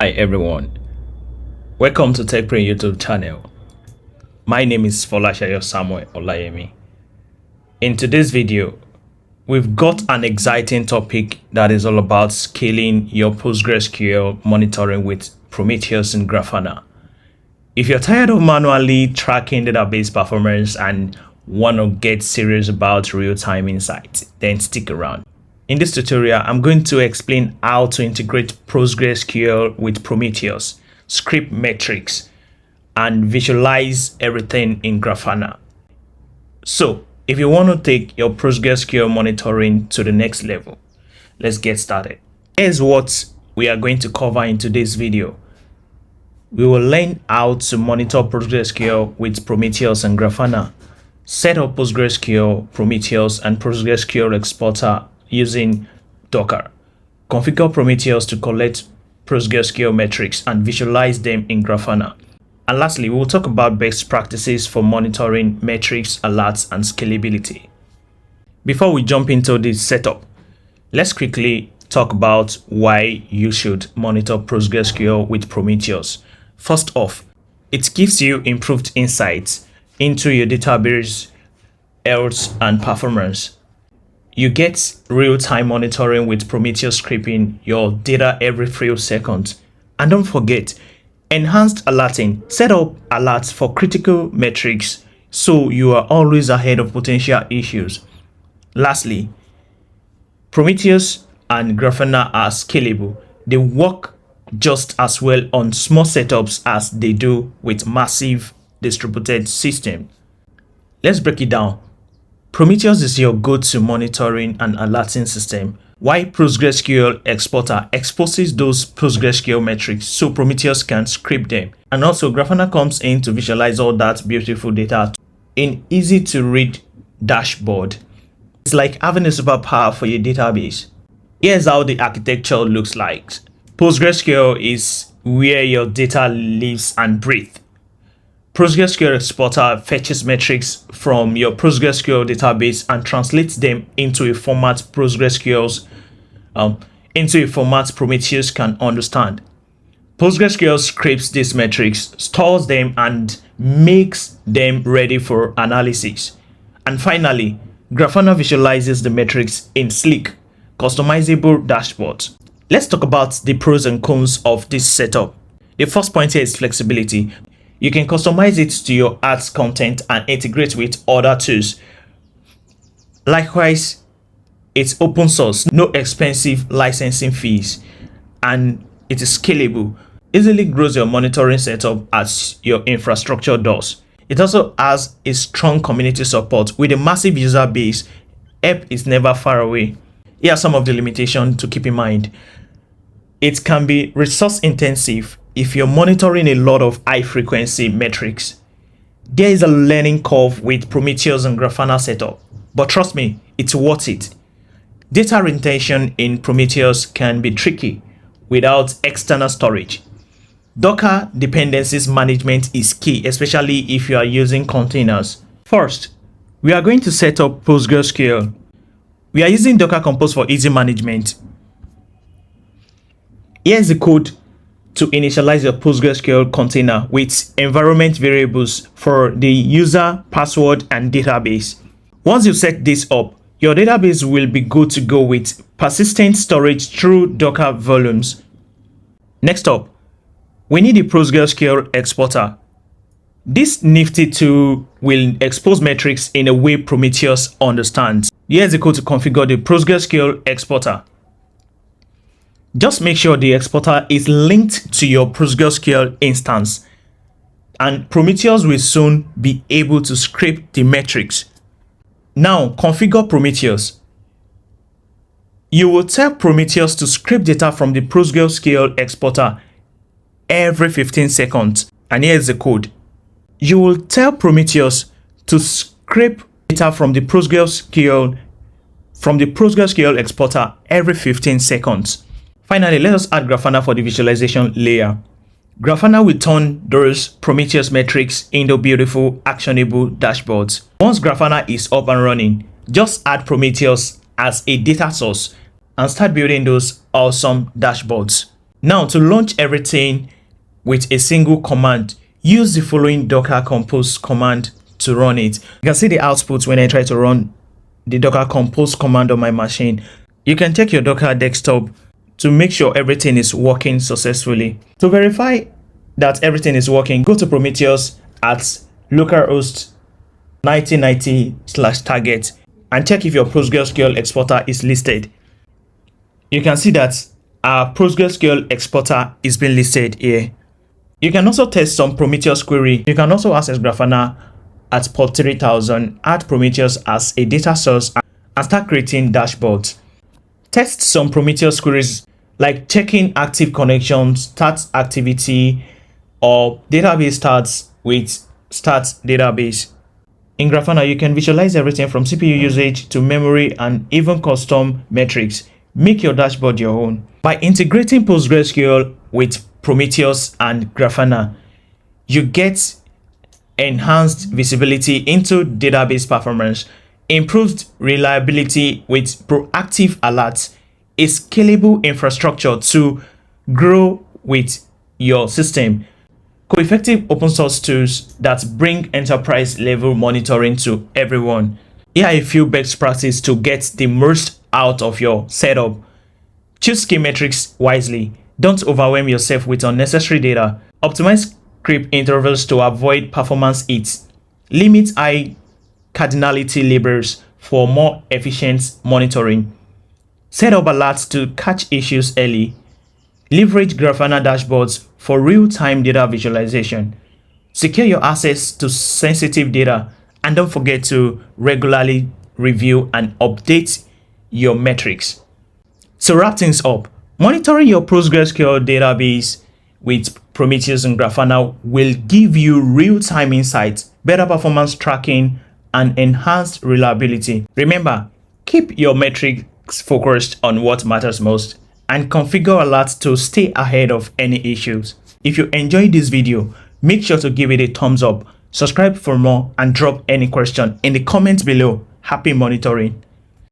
Hi everyone, welcome to TechPray YouTube channel. My name is Folashayo Samuel Olayemi. In today's video, we've got an exciting topic that is all about scaling your PostgreSQL monitoring with Prometheus and Grafana. If you're tired of manually tracking database performance and want to get serious about real-time insights, then stick around. In this tutorial, I'm going to explain how to integrate PostgreSQL with Prometheus, script metrics, and visualize everything in Grafana. So, if you want to take your PostgreSQL monitoring to the next level, let's get started. Here's what we are going to cover in today's video. We will learn how to monitor PostgreSQL with Prometheus and Grafana, set up PostgreSQL, Prometheus, and PostgreSQL exporter using Docker, configure Prometheus to collect PostgreSQL metrics and visualize them in Grafana. And lastly, we will talk about best practices for monitoring metrics, alerts, and scalability. Before we jump into this setup, let's quickly talk about why you should monitor PostgreSQL with Prometheus. First off, it gives you improved insights into your database health and performance. You get real-time monitoring with Prometheus scraping your data every few seconds. And don't forget, enhanced alerting. Set up alerts for critical metrics so you are always ahead of potential issues. Lastly, Prometheus and Grafana are scalable. They work just as well on small setups as they do with massive distributed systems. Let's break it down. Prometheus is your go-to monitoring and alerting system, while PostgreSQL exporter exposes those PostgreSQL metrics so Prometheus can scrape them. And also Grafana comes in to visualize all that beautiful data in easy-to-read dashboard. It's like having a superpower for your database. Here's how the architecture looks like. PostgreSQL is where your data lives and breathes. PostgreSQL exporter fetches metrics from your PostgreSQL database and translates them into a format Prometheus can understand. PostgreSQL scrapes these metrics, stores them, and makes them ready for analysis. And finally, Grafana visualizes the metrics in sleek, customizable dashboards. Let's talk about the pros and cons of this setup. The first point here is flexibility. You can customize it to your ads content and integrate with other tools. Likewise, it's open source, no expensive licensing fees, and it is scalable. Easily grows your monitoring setup as your infrastructure does. It also has a strong community support. With a massive user base, help is never far away. Here are some of the limitations to keep in mind. It can be resource intensive if you're monitoring a lot of high frequency metrics. There is a learning curve with Prometheus and Grafana setup, but trust me, it's worth it. Data retention in Prometheus can be tricky without external storage. Docker dependencies management is key, especially if you are using containers. First, we are going to set up PostgreSQL. We are using Docker Compose for easy management. Here's the code to initialize your PostgreSQL container with environment variables for the user, password, and database. Once you set this up, your database will be good to go with persistent storage through Docker volumes. Next up, we need a PostgreSQL exporter. This nifty tool will expose metrics in a way Prometheus understands. Here's the code to configure the PostgreSQL exporter. Just make sure the exporter is linked to your PostgreSQL instance, and Prometheus will soon be able to scrape the metrics. Now, configure Prometheus. You will tell Prometheus to scrape data from the PostgreSQL exporter every 15 seconds. And here's the code. You will tell Prometheus to scrape data from the PostgreSQL exporter every 15 seconds. Finally, let us add Grafana for the visualization layer. Grafana will turn those Prometheus metrics into beautiful, actionable dashboards. Once Grafana is up and running, just add Prometheus as a data source and start building those awesome dashboards. Now, to launch everything with a single command, use the following docker compose command to run it. You can see the output when I try to run the docker compose command on my machine. You can check your Docker desktop to make sure everything is working successfully. To verify that everything is working, go to Prometheus at localhost 1990/target and check if your PostgreSQL exporter is listed. You can see that our PostgreSQL exporter is being listed here. You can also test some Prometheus query. You can also access Grafana at port 3000, add Prometheus as a data source, and start creating dashboards. Test some Prometheus queries like checking active connections, start activity, or database starts with start database. In Grafana, you can visualize everything from CPU usage to memory and even custom metrics. Make your dashboard your own. By integrating PostgreSQL with Prometheus and Grafana, you get enhanced visibility into database performance, improved reliability with proactive alerts, a scalable infrastructure to grow with your system, co-effective open source tools that bring enterprise level monitoring to everyone. Here are a few best practices to get the most out of your setup. Choose key metrics wisely. Don't overwhelm yourself with unnecessary data. Optimize script intervals to avoid performance hits. Limit high cardinality labels for more efficient monitoring. Set up alerts to catch issues early. Leverage Grafana dashboards for real-time data visualization. Secure your access to sensitive data, and don't forget to regularly review and update your metrics. So wrap things up, monitoring your PostgreSQL database with Prometheus and Grafana will give you real-time insights, better performance tracking, and enhanced reliability. Remember, keep your metrics focused on what matters most and configure alerts to stay ahead of any issues. If you enjoyed this video, make sure to give it a thumbs up, subscribe for more, and drop any question in the comments below. Happy monitoring.